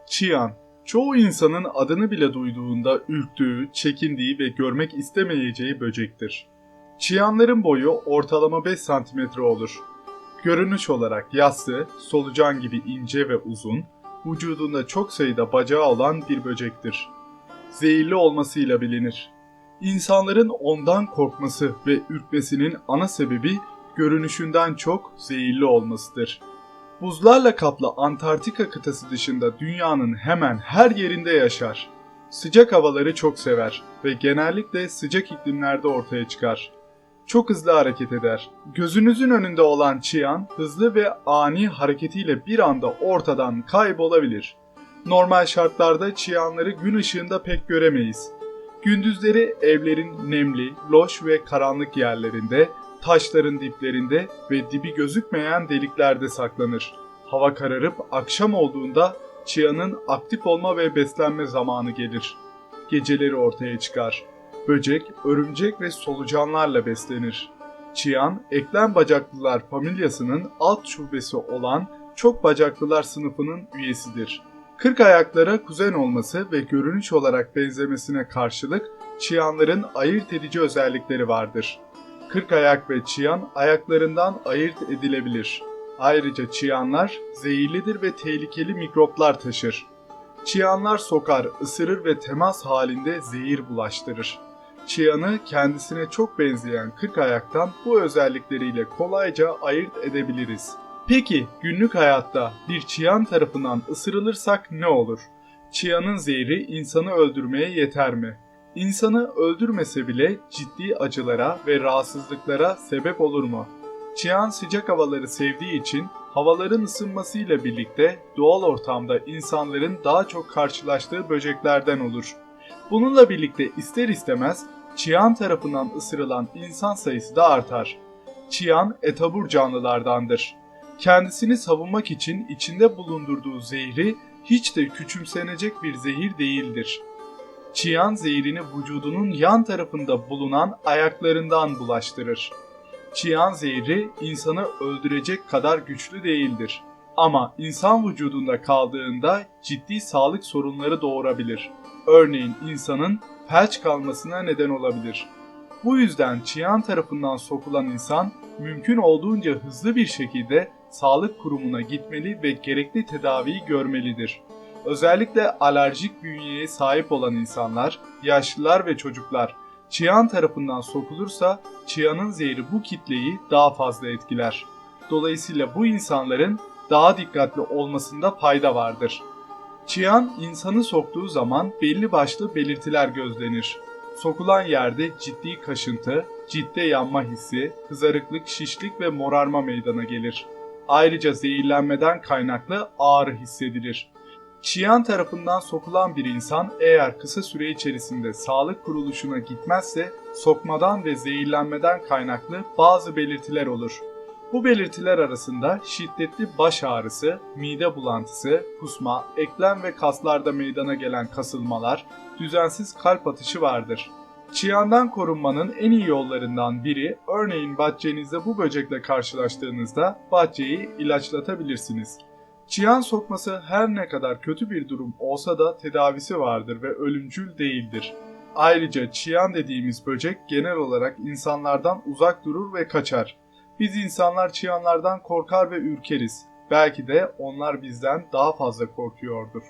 Çiyan, çoğu insanın adını bile duyduğunda ürktüğü, çekindiği ve görmek istemeyeceği böcektir. Çiyanların boyu ortalama 5 santimetre olur. Görünüş olarak yassı, solucan gibi ince ve uzun, vücudunda çok sayıda bacağı olan bir böcektir. Zehirli olmasıyla bilinir. İnsanların ondan korkması ve ürkmesinin ana sebebi görünüşünden çok zehirli olmasıdır. Buzlarla kaplı Antarktika kıtası dışında dünyanın hemen her yerinde yaşar. Sıcak havaları çok sever ve genellikle sıcak iklimlerde ortaya çıkar. Çok hızlı hareket eder. Gözünüzün önünde olan çiyan hızlı ve ani hareketiyle bir anda ortadan kaybolabilir. Normal şartlarda çiyanları gün ışığında pek göremeyiz. Gündüzleri evlerin nemli, loş ve karanlık yerlerinde, taşların diplerinde ve dibi gözükmeyen deliklerde saklanır. Hava kararıp akşam olduğunda çiyanın aktif olma ve beslenme zamanı gelir. Geceleri ortaya çıkar. Böcek, örümcek ve solucanlarla beslenir. Çiyan, eklem bacaklılar familyasının alt şubesi olan çok bacaklılar sınıfının üyesidir. 40 ayaklara kuzen olması ve görünüş olarak benzemesine karşılık çiyanların ayırt edici özellikleri vardır. 40 ayak ve çiyan ayaklarından ayırt edilebilir. Ayrıca çiyanlar zehirlidir ve tehlikeli mikroplar taşır. Çiyanlar sokar, ısırır ve temas halinde zehir bulaştırır. Çiyanı kendisine çok benzeyen 40 ayaktan bu özellikleriyle kolayca ayırt edebiliriz. Peki günlük hayatta bir çiyan tarafından ısırılırsak ne olur? Çiyanın zehri insanı öldürmeye yeter mi? İnsanı öldürmese bile ciddi acılara ve rahatsızlıklara sebep olur mu? Çiyan sıcak havaları sevdiği için havaların ısınmasıyla birlikte doğal ortamda insanların daha çok karşılaştığı böceklerden olur. Bununla birlikte ister istemez çiyan tarafından ısırılan insan sayısı da artar. Çiyan etobur canlılardandır. Kendisini savunmak için içinde bulundurduğu zehri hiç de küçümsenecek bir zehir değildir. Çiyan zehrini vücudunun yan tarafında bulunan ayaklarından bulaştırır. Çiyan zehri insanı öldürecek kadar güçlü değildir. Ama insan vücudunda kaldığında ciddi sağlık sorunları doğurabilir. Örneğin insanın felç kalmasına neden olabilir. Bu yüzden çiyan tarafından sokulan insan mümkün olduğunca hızlı bir şekilde sağlık kurumuna gitmeli ve gerekli tedaviyi görmelidir. Özellikle alerjik bünyeye sahip olan insanlar, yaşlılar ve çocuklar çiyan tarafından sokulursa çiyanın zehri bu kitleyi daha fazla etkiler. Dolayısıyla bu insanların daha dikkatli olmasında fayda vardır. Çiyan insanı soktuğu zaman belli başlı belirtiler gözlenir. Sokulan yerde ciddi kaşıntı, ciltte yanma hissi, kızarıklık, şişlik ve morarma meydana gelir. Ayrıca zehirlenmeden kaynaklı ağrı hissedilir. Çiyan tarafından sokulan bir insan eğer kısa süre içerisinde sağlık kuruluşuna gitmezse sokmadan ve zehirlenmeden kaynaklı bazı belirtiler olur. Bu belirtiler arasında şiddetli baş ağrısı, mide bulantısı, kusma, eklem ve kaslarda meydana gelen kasılmalar, düzensiz kalp atışı vardır. Çiyandan korunmanın en iyi yollarından biri, örneğin bahçenizde bu böcekle karşılaştığınızda bahçeyi ilaçlatabilirsiniz. Çiyan sokması her ne kadar kötü bir durum olsa da tedavisi vardır ve ölümcül değildir. Ayrıca çiyan dediğimiz böcek genel olarak insanlardan uzak durur ve kaçar. Biz insanlar çiyanlardan korkar ve ürkeriz. Belki de onlar bizden daha fazla korkuyordur.